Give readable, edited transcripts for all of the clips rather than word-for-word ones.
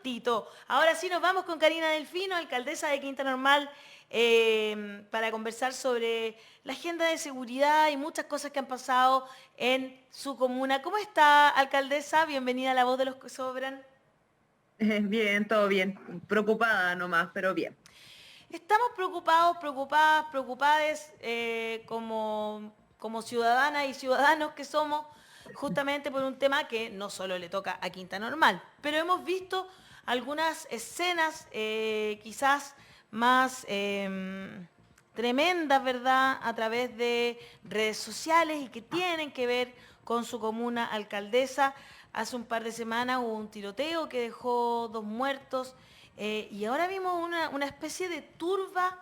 Tito. Ahora sí nos vamos con Karina Delfino, alcaldesa de Quinta Normal, para conversar sobre la agenda de seguridad y muchas cosas que han pasado en su comuna. ¿Cómo está, alcaldesa? Bienvenida a La Voz de los que Sobran. Bien, todo bien. Preocupada nomás, pero bien. Estamos preocupados, preocupadas, preocupades como ciudadanas y ciudadanos que somos, justamente por un tema que no solo le toca a Quinta Normal, pero hemos visto algunas escenas quizás más tremendas, ¿verdad?, a través de redes sociales y que tienen que ver con su comuna alcaldesa. Hace un par de semanas hubo un tiroteo que dejó 2 muertos. Y ahora vimos una especie de turba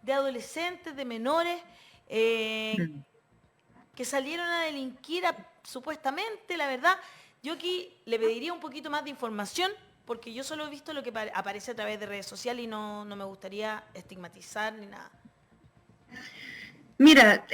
de adolescentes, de menores, eh, Mm. que salieron a delinquir supuestamente, la verdad. Yo aquí le pediría un poquito más de información, porque yo solo he visto lo que aparece a través de redes sociales y no me gustaría estigmatizar ni nada. Mira,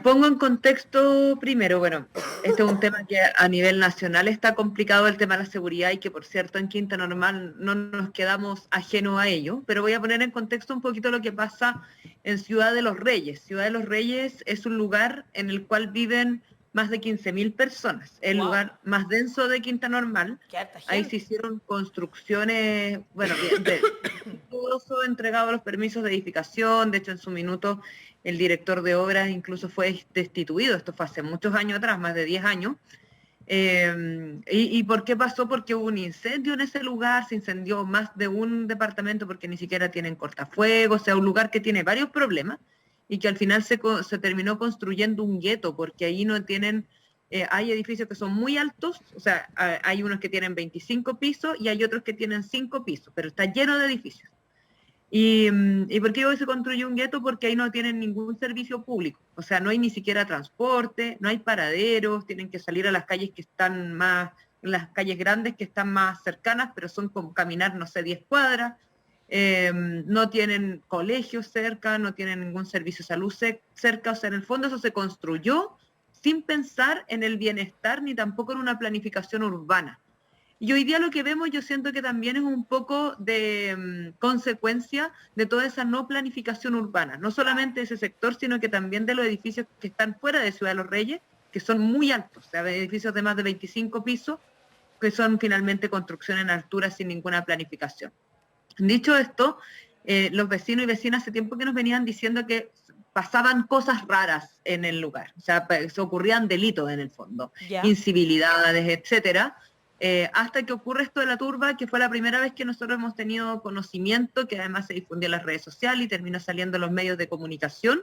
pongo en contexto primero, bueno, este es un tema que a nivel nacional está complicado, el tema de la seguridad, y que por cierto en Quinta Normal no nos quedamos ajenos a ello, pero voy a poner en contexto un poquito lo que pasa en Ciudad de los Reyes. Ciudad de los Reyes es un lugar en el cual viven más de 15.000 personas, el ¡Wow! lugar más denso de Quinta Normal. ¡Qué harta Ahí se gente! hicieron construcciones, bueno, bien, incluso entregado los permisos de edificación. De hecho en su minuto el director de obras incluso fue destituido, esto fue hace muchos años atrás, más de 10 años. ¿Y por qué pasó? Porque hubo un incendio en ese lugar, se incendió más de un departamento porque ni siquiera tienen cortafuegos, o sea, un lugar que tiene varios problemas y que al final se terminó construyendo un gueto, porque ahí no tienen, hay edificios que son muy altos, o sea, hay unos que tienen 25 pisos y hay otros que tienen 5 pisos, pero está lleno de edificios. ¿Y por qué hoy se construye un gueto? Porque ahí no tienen ningún servicio público. O sea, no hay ni siquiera transporte, no hay paraderos, tienen que salir a las calles que están más, las calles grandes que están más cercanas, pero son como caminar, no sé, 10 cuadras. No tienen colegios cerca, no tienen ningún servicio de salud cerca. O sea, en el fondo eso se construyó sin pensar en el bienestar ni tampoco en una planificación urbana. Y hoy día lo que vemos, yo siento que también es un poco de consecuencia de toda esa no planificación urbana, no solamente de ese sector, sino que también de los edificios que están fuera de Ciudad de los Reyes, que son muy altos, o sea, edificios de más de 25 pisos, que son finalmente construcciones en altura sin ninguna planificación. Dicho esto, los vecinos y vecinas hace tiempo que nos venían diciendo que pasaban cosas raras en el lugar, o sea, se ocurrían delitos en el fondo, ¿Ya? incivilidades, etcétera, hasta que ocurre esto de la turba, que fue la primera vez que nosotros hemos tenido conocimiento, que además se difundió en las redes sociales y terminó saliendo en los medios de comunicación.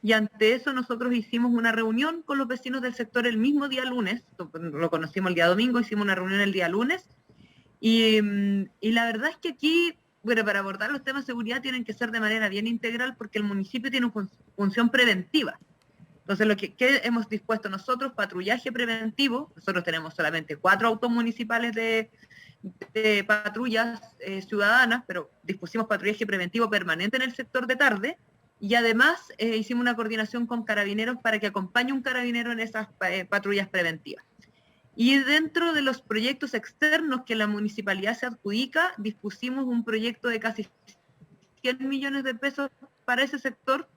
Y ante eso nosotros hicimos una reunión con los vecinos del sector el mismo día lunes, lo conocimos el día domingo, hicimos una reunión el día lunes, y la verdad es que aquí, bueno, para abordar los temas de seguridad tienen que ser de manera bien integral, porque el municipio tiene una función preventiva. Entonces, ¿qué hemos dispuesto nosotros? Patrullaje preventivo. Nosotros tenemos solamente 4 autos municipales de patrullas ciudadanas, pero dispusimos patrullaje preventivo permanente en el sector de tarde, y además hicimos una coordinación con carabineros para que acompañe un carabinero en esas patrullas preventivas. Y dentro de los proyectos externos que la municipalidad se adjudica, dispusimos un proyecto de casi 100 millones de pesos para ese sector,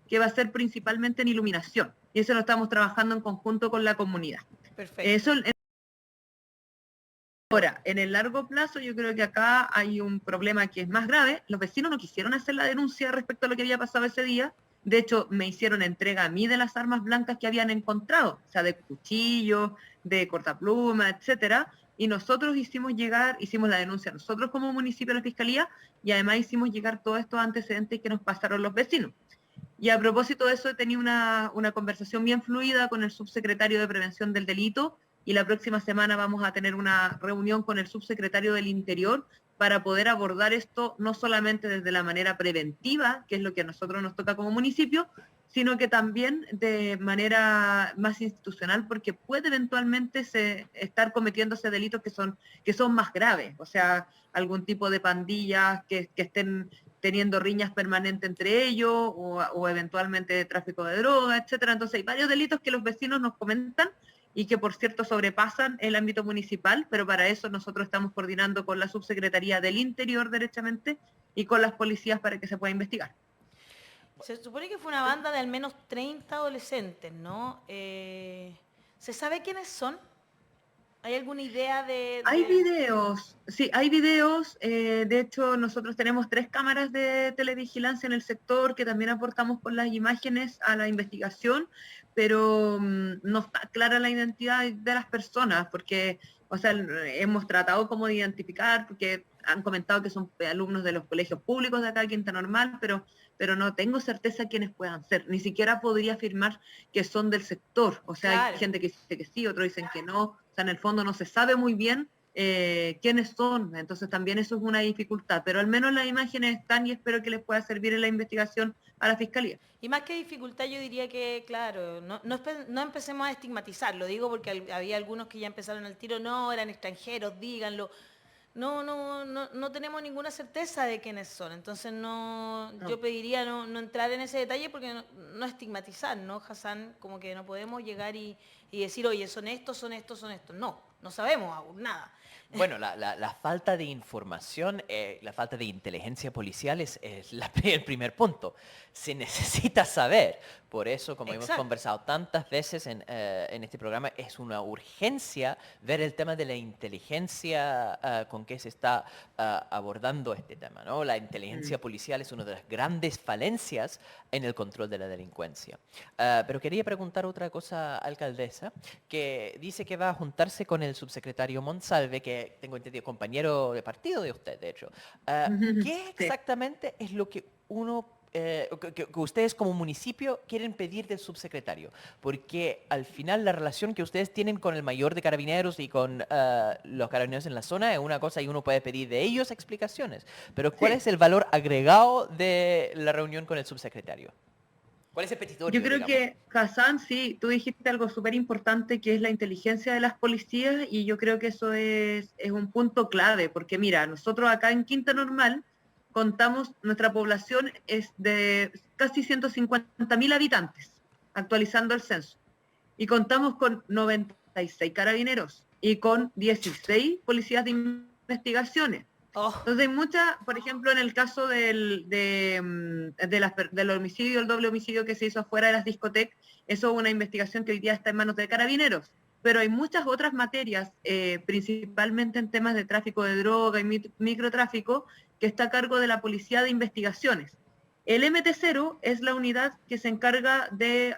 que va a ser principalmente en iluminación. Y eso lo estamos trabajando en conjunto con la comunidad. Perfecto. Eso, ahora, en el largo plazo, yo creo que acá hay un problema que es más grave. Los vecinos no quisieron hacer la denuncia respecto a lo que había pasado ese día. De hecho, me hicieron entrega a mí de las armas blancas que habían encontrado, o sea, de cuchillos, de cortapluma, etcétera. Y nosotros hicimos la denuncia nosotros como municipio a la fiscalía, y además hicimos llegar todos estos antecedentes que nos pasaron los vecinos. Y a propósito de eso, he tenido una conversación bien fluida con el subsecretario de Prevención del Delito, y la próxima semana vamos a tener una reunión con el subsecretario del Interior para poder abordar esto no solamente desde la manera preventiva, que es lo que a nosotros nos toca como municipio, sino que también de manera más institucional, porque puede eventualmente estar cometiéndose delitos que son más graves, o sea, algún tipo de pandillas que estén teniendo riñas permanentes entre ellos, o eventualmente tráfico de droga, etcétera. Entonces hay varios delitos que los vecinos nos comentan y que por cierto sobrepasan el ámbito municipal, pero para eso nosotros estamos coordinando con la Subsecretaría del Interior derechamente y con las policías para que se pueda investigar. Se supone que fue una banda de al menos 30 adolescentes, ¿no? ¿Se sabe quiénes son? ¿Hay alguna idea Hay videos, sí, hay videos. De hecho, nosotros tenemos 3 cámaras de televigilancia en el sector que también aportamos con las imágenes a la investigación, pero no está clara la identidad de las personas, porque, o sea, hemos tratado como de identificar, porque han comentado que son alumnos de los colegios públicos de acá de Quinta Normal, pero no tengo certeza quiénes puedan ser. Ni siquiera podría afirmar que son del sector. O sea, Claro. hay gente que dice que sí, otros dicen que no. O sea, en el fondo no se sabe muy bien quiénes son. Entonces también eso es una dificultad. Pero al menos las imágenes están y espero que les pueda servir en la investigación a la Fiscalía. Y más que dificultad, yo diría que, claro, no empecemos a estigmatizar, lo digo porque había algunos que ya empezaron el tiro, no, eran extranjeros, díganlo. No tenemos ninguna certeza de quiénes son, entonces yo pediría no entrar en ese detalle porque no estigmatizar, ¿no, Hassan? Como que no podemos llegar y decir, oye, son estos, son estos, son estos. No sabemos aún nada. Bueno, la falta de información, la falta de inteligencia policial es el primer punto. Se necesita saber. Por eso, como hemos conversado tantas veces en este programa, es una urgencia ver el tema de la inteligencia con que se está abordando este tema, ¿no? La inteligencia policial es una de las grandes falencias en el control de la delincuencia. Pero quería preguntar otra cosa, alcaldesa, que dice que va a juntarse con el subsecretario Monsalve, que tengo entendido, compañero de partido de usted, de hecho. ¿Qué exactamente es lo que que ustedes como municipio quieren pedir del subsecretario? Porque al final la relación que ustedes tienen con el mayor de carabineros y con los carabineros en la zona es una cosa y uno puede pedir de ellos explicaciones. Pero ¿cuál es el valor agregado de la reunión con el subsecretario? ¿Cuál es el petitorio? Yo creo que, Hassan, sí, tú dijiste algo súper importante que es la inteligencia de las policías y yo creo que eso es un punto clave, porque mira, nosotros acá en Quinta Normal contamos, nuestra población es de casi 150.000 habitantes, actualizando el censo, y contamos con 96 carabineros y con 16 policías de investigaciones. Entonces hay muchas, por ejemplo, en el caso del homicidio, el doble homicidio que se hizo afuera de las discotecas, eso es una investigación que hoy día está en manos de carabineros, pero hay muchas otras materias, principalmente en temas de tráfico de droga y microtráfico, que está a cargo de la Policía de Investigaciones. El MT0 es la unidad que se encarga de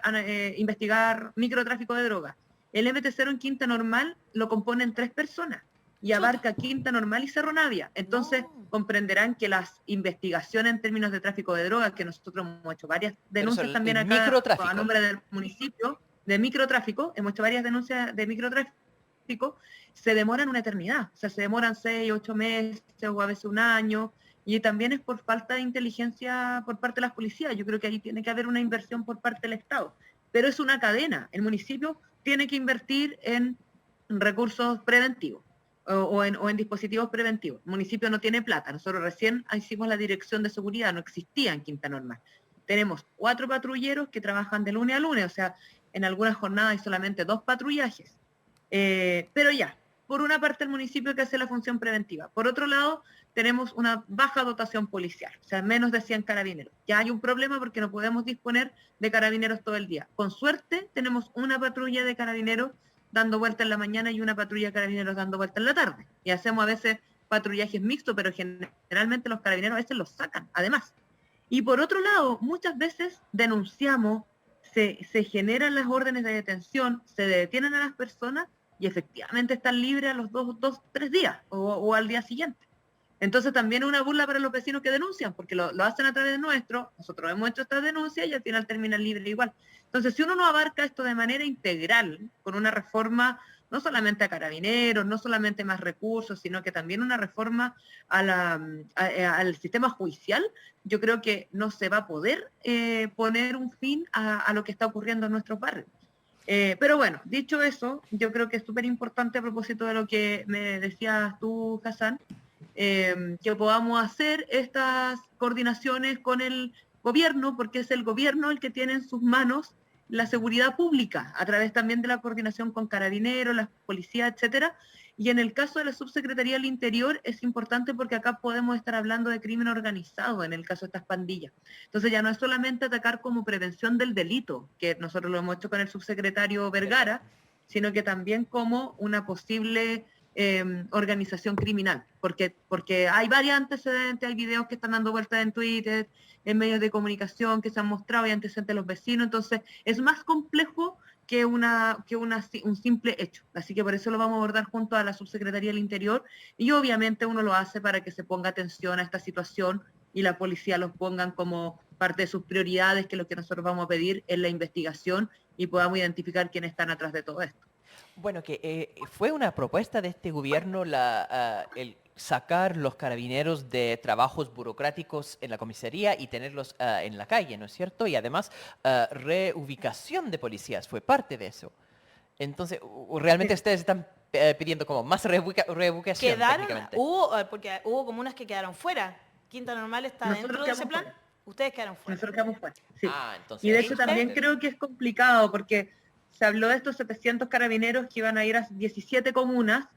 investigar microtráfico de droga. El MT0 en Quinta Normal lo componen 3 personas y abarca Quinta Normal y Cerro Navia. Entonces comprenderán que las investigaciones en términos de tráfico de drogas, que nosotros hemos hecho varias denuncias también acá a nombre del municipio, de microtráfico, hemos hecho varias denuncias de microtráfico, se demoran una eternidad, o sea, se demoran 6, 8 meses o a veces un año, y también es por falta de inteligencia por parte de las policías. Yo creo que ahí tiene que haber una inversión por parte del Estado, pero es una cadena. El municipio tiene que invertir en recursos preventivos o en dispositivos preventivos. El municipio no tiene plata. Nosotros recién hicimos la dirección de seguridad, no existía en Quinta Normal. Tenemos 4 patrulleros que trabajan de lunes a lunes, o sea, en algunas jornadas hay solamente 2 patrullajes. Pero ya, por una parte el municipio que hace la función preventiva. Por otro lado, tenemos una baja dotación policial, o sea, menos de 100 carabineros. Ya hay un problema porque no podemos disponer de carabineros todo el día. Con suerte, tenemos una patrulla de carabineros dando vuelta en la mañana y una patrulla de carabineros dando vuelta en la tarde. Y hacemos a veces patrullajes mixtos, pero generalmente los carabineros a veces los sacan, además. Y por otro lado, muchas veces denunciamos, se generan las órdenes de detención, se detienen a las personas y efectivamente están libres a los 3 días o al día siguiente. Entonces también es una burla para los vecinos que denuncian, porque lo hacen a través de nosotros hemos hecho estas denuncias y al final terminan libres igual. Entonces, si uno no abarca esto de manera integral, con una reforma no solamente a carabineros, no solamente más recursos, sino que también una reforma al sistema judicial, yo creo que no se va a poder poner un fin a lo que está ocurriendo en nuestros barrios. Pero bueno, dicho eso, yo creo que es súper importante a propósito de lo que me decías tú, Hassan, que podamos hacer estas coordinaciones con el gobierno, porque es el gobierno el que tiene en sus manos la seguridad pública, a través también de la coordinación con carabineros, las policías, etcétera. Y en el caso de la Subsecretaría del Interior es importante porque acá podemos estar hablando de crimen organizado en el caso de estas pandillas. Entonces ya no es solamente atacar como prevención del delito, que nosotros lo hemos hecho con el subsecretario Vergara, sino que también como una posible organización criminal, porque hay varios antecedentes, hay videos que están dando vueltas en Twitter, en medios de comunicación que se han mostrado, hay antecedentes de los vecinos, entonces es más complejo que un simple hecho. Así que por eso lo vamos a abordar junto a la Subsecretaría del Interior y obviamente uno lo hace para que se ponga atención a esta situación y la policía los pongan como parte de sus prioridades, que lo que nosotros vamos a pedir es la investigación y podamos identificar quiénes están atrás de todo esto. Bueno, que fue una propuesta de este gobierno el sacar los carabineros de trabajos burocráticos en la comisaría y tenerlos en la calle, ¿no es cierto? Y además, reubicación de policías fue parte de eso. Entonces, realmente ustedes están pidiendo como más reubicación. Quedaron, porque hubo comunas que quedaron fuera. Quinta Normal está dentro de ese plan. Fuera. Ustedes quedaron fuera. Nosotros quedamos fuera, sí. Entonces, y de hecho también creo que es complicado porque se habló de estos 700 carabineros que iban a ir a 17 comunas.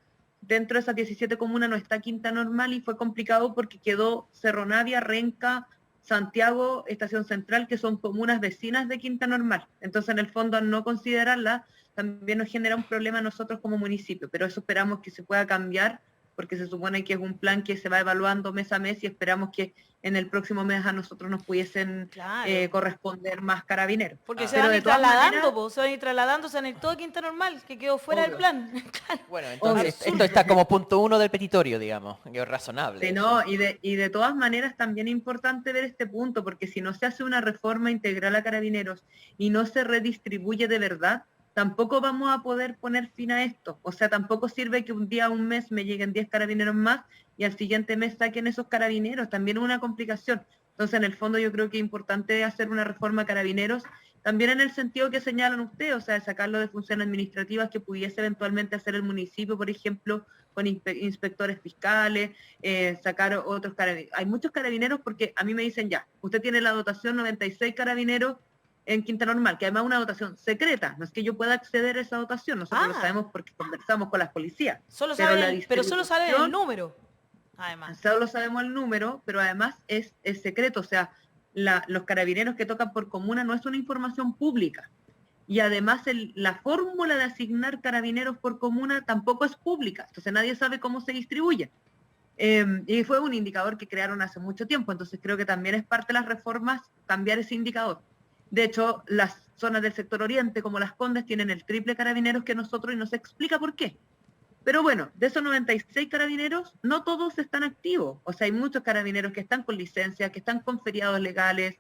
Dentro de esas 17 comunas no está Quinta Normal y fue complicado porque quedó Cerro Navia, Renca, Santiago, Estación Central, que son comunas vecinas de Quinta Normal. Entonces, en el fondo, al no considerarla, también nos genera un problema a nosotros como municipio, pero eso esperamos que se pueda cambiar porque se supone que es un plan que se va evaluando mes a mes y esperamos que en el próximo mes a nosotros nos pudiesen corresponder más carabineros. Porque se van a ir trasladando, se van a ir trasladando, se van a ir todo Quinta Normal, que quedó fuera del plan. Bueno, entonces esto está como punto 1 del petitorio, digamos, que es razonable. Sí, no, y de todas maneras también es importante ver este punto, porque si no se hace una reforma integral a carabineros y no se redistribuye de verdad, tampoco vamos a poder poner fin a esto. O sea, tampoco sirve que un día, un mes me lleguen 10 carabineros más y al siguiente mes saquen esos carabineros. También es una complicación. Entonces, en el fondo yo creo que es importante hacer una reforma a carabineros, también en el sentido que señalan ustedes, o sea, de sacarlo de funciones administrativas que pudiese eventualmente hacer el municipio, por ejemplo, con inspectores fiscales, sacar otros carabineros. Hay muchos carabineros porque a mí me dicen ya, usted tiene la dotación 96 carabineros en Quinta Normal, que además es una dotación secreta, no es que yo pueda acceder a esa dotación, nosotros lo sabemos porque conversamos con las policías. Pero solo saben el número, además. Solo sabemos el número, pero además es secreto, o sea, los carabineros que tocan por comuna no es una información pública. Y además la fórmula de asignar carabineros por comuna tampoco es pública, entonces nadie sabe cómo se distribuye. Y fue un indicador que crearon hace mucho tiempo, entonces creo que también es parte de las reformas cambiar ese indicador. De hecho, las zonas del sector oriente, como Las Condes, tienen el triple carabineros que nosotros y no se explica por qué. Pero bueno, de esos 96 carabineros, no todos están activos. O sea, hay muchos carabineros que están con licencia, que están con feriados legales,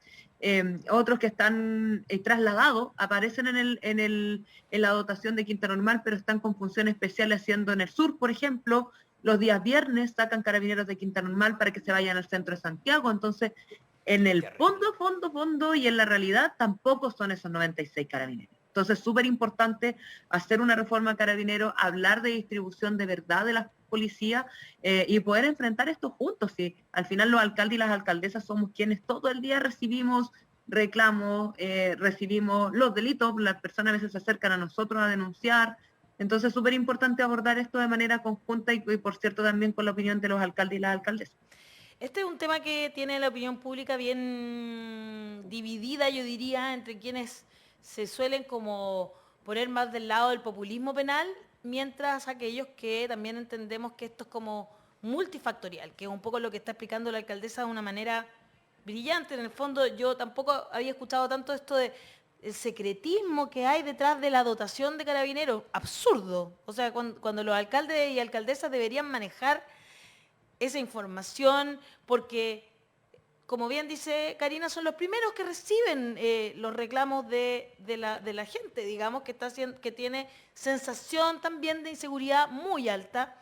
otros que están trasladados, aparecen en la dotación de Quinta Normal, pero están con funciones especiales haciendo en el sur, por ejemplo. Los días viernes sacan carabineros de Quinta Normal para que se vayan al centro de Santiago. Entonces, en el fondo y en la realidad tampoco son esos 96 carabineros. Entonces es súper importante hacer una reforma carabinero, hablar de distribución de verdad de la policía y poder enfrentar esto juntos. ¿Sí? Al final los alcaldes y las alcaldesas somos quienes todo el día recibimos reclamos, recibimos los delitos, las personas a veces se acercan a nosotros a denunciar. Entonces es súper importante abordar esto de manera conjunta y por cierto también con la opinión de los alcaldes y las alcaldesas. Este es un tema que tiene la opinión pública bien dividida, yo diría, entre quienes se suelen como poner más del lado del populismo penal, mientras aquellos que también entendemos que esto es como multifactorial, que es un poco lo que está explicando la alcaldesa de una manera brillante. En el fondo yo tampoco había escuchado tanto esto de el secretismo que hay detrás de la dotación de carabineros. Absurdo. O sea, cuando los alcaldes y alcaldesas deberían manejar esa información, porque, como bien dice Karina, son los primeros que reciben los reclamos de la gente, digamos, que tiene sensación también de inseguridad muy alta.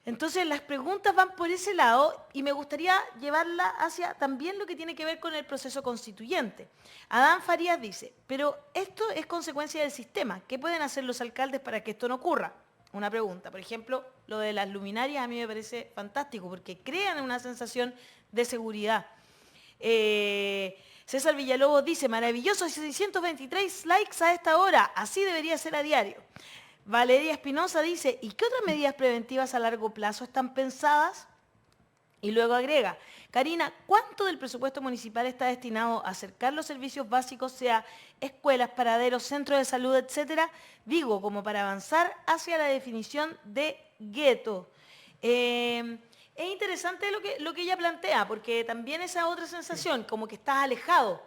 Entonces, las preguntas van por ese lado y me gustaría llevarla hacia también lo que tiene que ver con el proceso constituyente. Adán Farías dice, pero esto es consecuencia del sistema. ¿Qué pueden hacer los alcaldes para que esto no ocurra? Una pregunta, por ejemplo, lo de las luminarias a mí me parece fantástico porque crean una sensación de seguridad. César Villalobos dice, maravilloso, 623 likes a esta hora, así debería ser a diario. Valeria Espinosa dice, ¿y qué otras medidas preventivas a largo plazo están pensadas? Y luego agrega, Karina, ¿cuánto del presupuesto municipal está destinado a acercar los servicios básicos, sea escuelas, paraderos, centros de salud, etcétera? Digo, como para avanzar hacia la definición de gueto. Es interesante lo que ella plantea, porque también esa otra sensación, como que estás alejado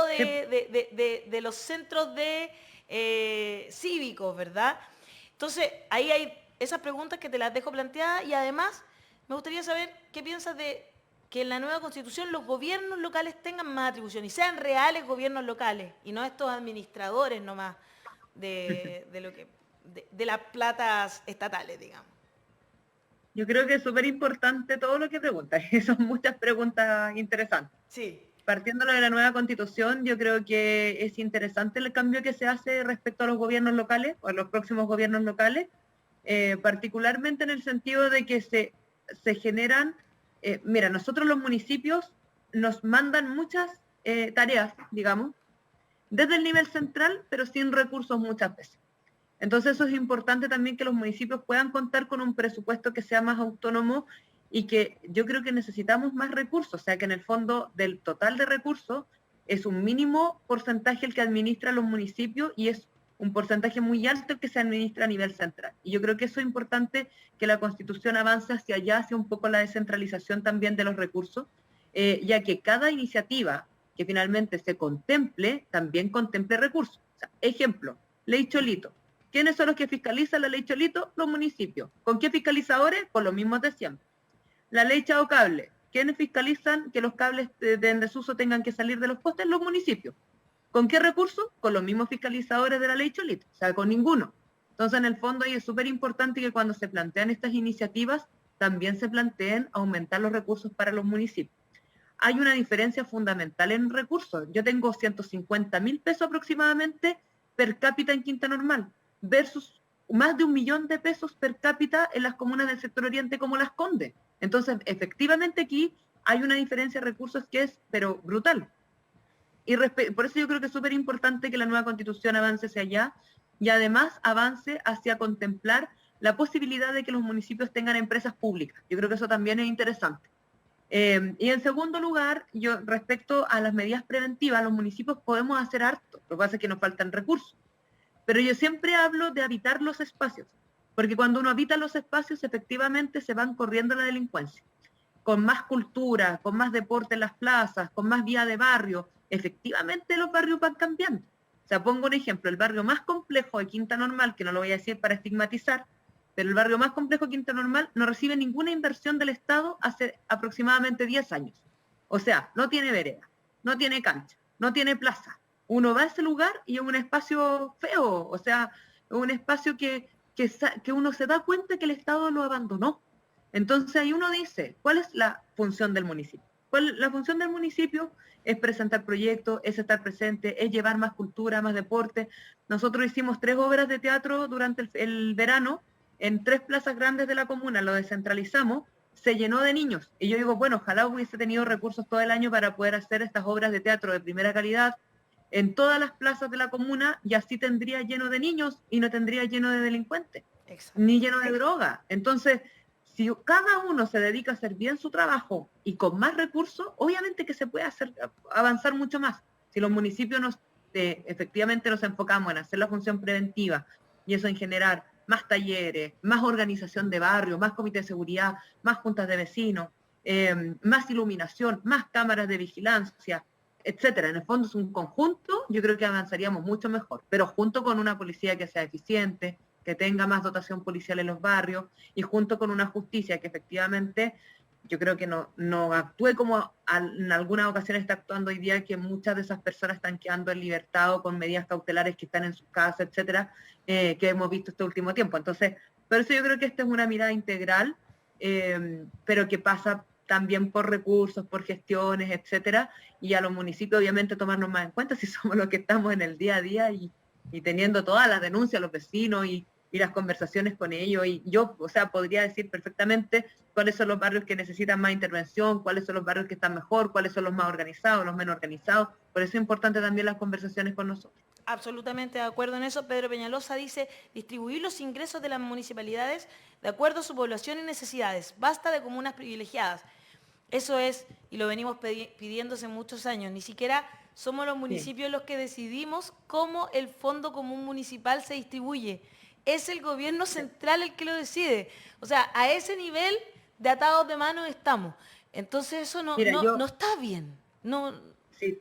de los centros cívicos, ¿verdad? Entonces, ahí hay esas preguntas que te las dejo planteadas y además me gustaría saber qué piensas de que en la nueva Constitución los gobiernos locales tengan más atribución y sean reales gobiernos locales y no estos administradores nomás de las platas estatales, digamos. Yo creo que es súper importante todo lo que preguntas, y son muchas preguntas interesantes. Sí. Partiendo de la nueva Constitución, yo creo que es interesante el cambio que se hace respecto a los gobiernos locales, o a los próximos gobiernos locales, particularmente en el sentido de que se generan, mira, nosotros los municipios nos mandan muchas tareas, digamos, desde el nivel central, pero sin recursos muchas veces. Entonces eso es importante también que los municipios puedan contar con un presupuesto que sea más autónomo y que yo creo que necesitamos más recursos, o sea que en el fondo del total de recursos es un mínimo porcentaje el que administra los municipios y es un porcentaje muy alto el que se administra a nivel central. Y yo creo que eso es importante, que la Constitución avance hacia allá, hacia un poco la descentralización también de los recursos, ya que cada iniciativa que finalmente se contemple, también contemple recursos. O sea, ejemplo, Ley Cholito. ¿Quiénes son los que fiscalizan la Ley Cholito? Los municipios. ¿Con qué fiscalizadores? Con los mismos de siempre. La Ley Chao Cable. ¿Quiénes fiscalizan que los cables en desuso tengan que salir de los postes? Los municipios. ¿Con qué recursos? Con los mismos fiscalizadores de la Ley Cholito. O sea, con ninguno. Entonces, en el fondo, ahí es súper importante que cuando se plantean estas iniciativas, también se planteen aumentar los recursos para los municipios. Hay una diferencia fundamental en recursos. Yo tengo 150.000 pesos aproximadamente per cápita en Quinta Normal, versus más de 1 millón de pesos per cápita en las comunas del sector oriente como Las Condes. Entonces, efectivamente aquí hay una diferencia de recursos que es, pero brutal. Y por eso yo creo que es súper importante que la nueva Constitución avance hacia allá y además avance hacia contemplar la posibilidad de que los municipios tengan empresas públicas. Yo creo que eso también es interesante. Y en segundo lugar, yo respecto a las medidas preventivas, los municipios podemos hacer harto, lo que pasa es que nos faltan recursos. Pero yo siempre hablo de habitar los espacios, porque cuando uno habita los espacios, efectivamente se van corriendo la delincuencia. Con más cultura, con más deporte en las plazas, con más vía de barrio, efectivamente los barrios van cambiando. O sea, pongo un ejemplo, el barrio más complejo de Quinta Normal, que no lo voy a decir para estigmatizar, pero el barrio más complejo de Quinta Normal no recibe ninguna inversión del Estado hace aproximadamente 10 años. O sea, no tiene vereda, no tiene cancha, no tiene plaza. Uno va a ese lugar y es un espacio feo, o sea, un espacio que uno se da cuenta que el Estado lo abandonó. Entonces ahí uno dice, ¿cuál es la función del municipio? La función del municipio es presentar proyectos, es estar presente, es llevar más cultura, más deporte. Nosotros hicimos 3 obras de teatro durante el verano en 3 plazas grandes de la comuna, lo descentralizamos, se llenó de niños. Y yo digo, bueno, ojalá hubiese tenido recursos todo el año para poder hacer estas obras de teatro de primera calidad en todas las plazas de la comuna y así tendría lleno de niños y no tendría lleno de delincuentes, ni lleno de droga. Entonces, si cada uno se dedica a hacer bien su trabajo y con más recursos, obviamente que se puede avanzar mucho más. Si los municipios efectivamente nos enfocamos en hacer la función preventiva y eso en generar más talleres, más organización de barrio, más comité de seguridad, más juntas de vecinos, más iluminación, más cámaras de vigilancia, etcétera. En el fondo es un conjunto, yo creo que avanzaríamos mucho mejor, pero junto con una policía que sea eficiente, que tenga más dotación policial en los barrios y junto con una justicia que efectivamente yo creo que no actúe como en algunas ocasiones está actuando hoy día, que muchas de esas personas están quedando en libertad o con medidas cautelares que están en sus casas, etcétera, que hemos visto este último tiempo. Entonces, por eso yo creo que esta es una mirada integral, pero que pasa también por recursos, por gestiones, etcétera, y a los municipios obviamente tomarnos más en cuenta si somos los que estamos en el día a día y teniendo todas las denuncias, los vecinos y las conversaciones con ellos, y yo, o sea, podría decir perfectamente cuáles son los barrios que necesitan más intervención, cuáles son los barrios que están mejor, cuáles son los más organizados, los menos organizados. Por eso es importante también las conversaciones con nosotros. Absolutamente de acuerdo en eso. Pedro Peñalosa dice, distribuir los ingresos de las municipalidades de acuerdo a su población y necesidades. Basta de comunas privilegiadas. Eso es, y lo venimos pidiendo hace muchos años. Ni siquiera somos los municipios los que decidimos cómo el Fondo Común Municipal se distribuye. Es el gobierno central el que lo decide. O sea, a ese nivel de atados de manos estamos. Entonces eso no está bien. No, sí.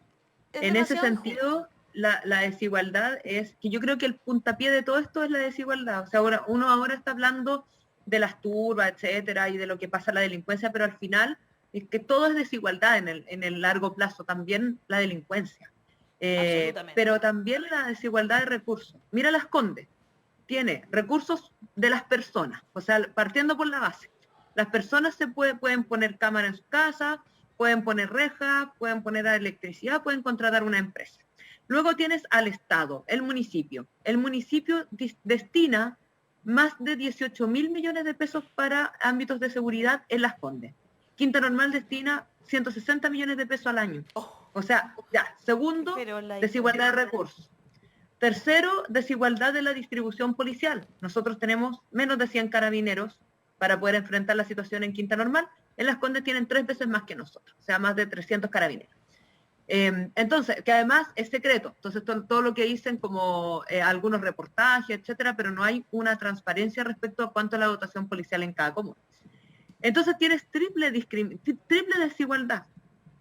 En ese sentido, la desigualdad es, que yo creo que el puntapié de todo esto es la desigualdad. O sea, uno ahora está hablando de las turbas, etcétera, y de lo que pasa en la delincuencia, pero al final es que todo es desigualdad en el largo plazo, también la delincuencia. Pero también la desigualdad de recursos. Mira Las Condes, tiene recursos de las personas, o sea, partiendo por la base. Las personas pueden poner cámara en su casa, pueden poner rejas, pueden poner electricidad, pueden contratar una empresa. Luego tienes al Estado, el municipio. El municipio destina más de 18.000 millones de pesos para ámbitos de seguridad en Las Condes. Quinta Normal destina 160 millones de pesos al año. O sea, ya, segundo, desigualdad de recursos. Tercero, desigualdad de la distribución policial. Nosotros tenemos menos de 100 carabineros para poder enfrentar la situación en Quinta Normal. En Las Condes tienen 3 veces más que nosotros, o sea, más de 300 carabineros. Entonces, que además es secreto. Entonces, todo lo que dicen como algunos reportajes, etcétera, pero no hay una transparencia respecto a cuánto es la dotación policial en cada comuna. Entonces, tienes triple desigualdad.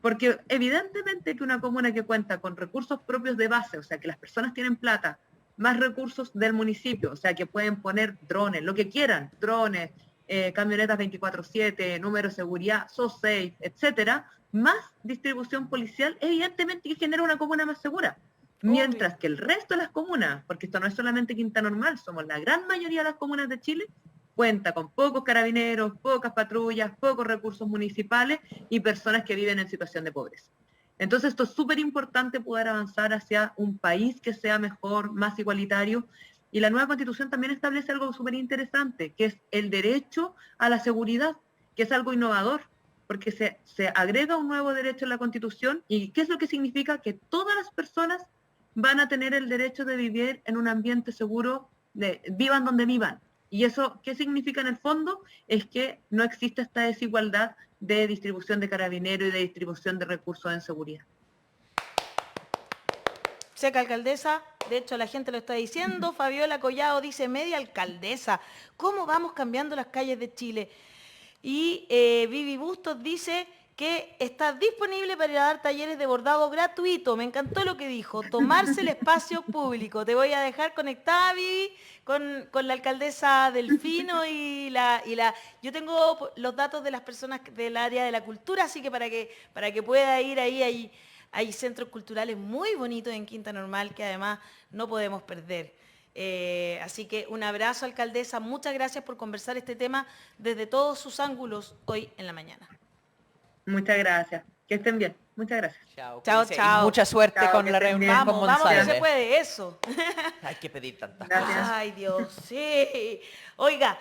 Porque evidentemente que una comuna que cuenta con recursos propios de base, o sea, que las personas tienen plata, más recursos del municipio, o sea, que pueden poner drones, lo que quieran, drones, camionetas 24/7, número de seguridad, SOSAFE, etcétera, más distribución policial, evidentemente que genera una comuna más segura. Mientras que el resto de las comunas, porque esto no es solamente Quinta Normal, somos la gran mayoría de las comunas de Chile, cuenta con pocos carabineros, pocas patrullas, pocos recursos municipales y personas que viven en situación de pobreza. Entonces esto es súper importante poder avanzar hacia un país que sea mejor, más igualitario, y la nueva Constitución también establece algo súper interesante, que es el derecho a la seguridad, que es algo innovador, porque se agrega un nuevo derecho en la Constitución. ¿Y qué es lo que significa? Que todas las personas van a tener el derecho de vivir en un ambiente seguro, vivan donde vivan. ¿Y eso qué significa en el fondo? Es que no existe esta desigualdad de distribución de carabineros y de distribución de recursos en seguridad. Seca alcaldesa, de hecho la gente lo está diciendo. Fabiola Collado dice, media alcaldesa, ¿cómo vamos cambiando las calles de Chile? Y Vivi Bustos dice que está disponible para ir a dar talleres de bordado gratuito. Me encantó lo que dijo, tomarse el espacio público. Te voy a dejar conectada, Vivi, con la alcaldesa Delfino y la... Yo tengo los datos de las personas del área de la cultura, así que para que pueda ir ahí, hay centros culturales muy bonitos en Quinta Normal que además no podemos perder. Así que un abrazo, alcaldesa. Muchas gracias por conversar este tema desde todos sus ángulos hoy en la mañana. Muchas gracias. Que estén bien. Muchas gracias. Chao. Chao. Y mucha suerte con la reunión con Monsalve. Vamos, que se puede eso. Hay que pedir tantas Gracias. cosas. Ay, Dios, sí. Oiga,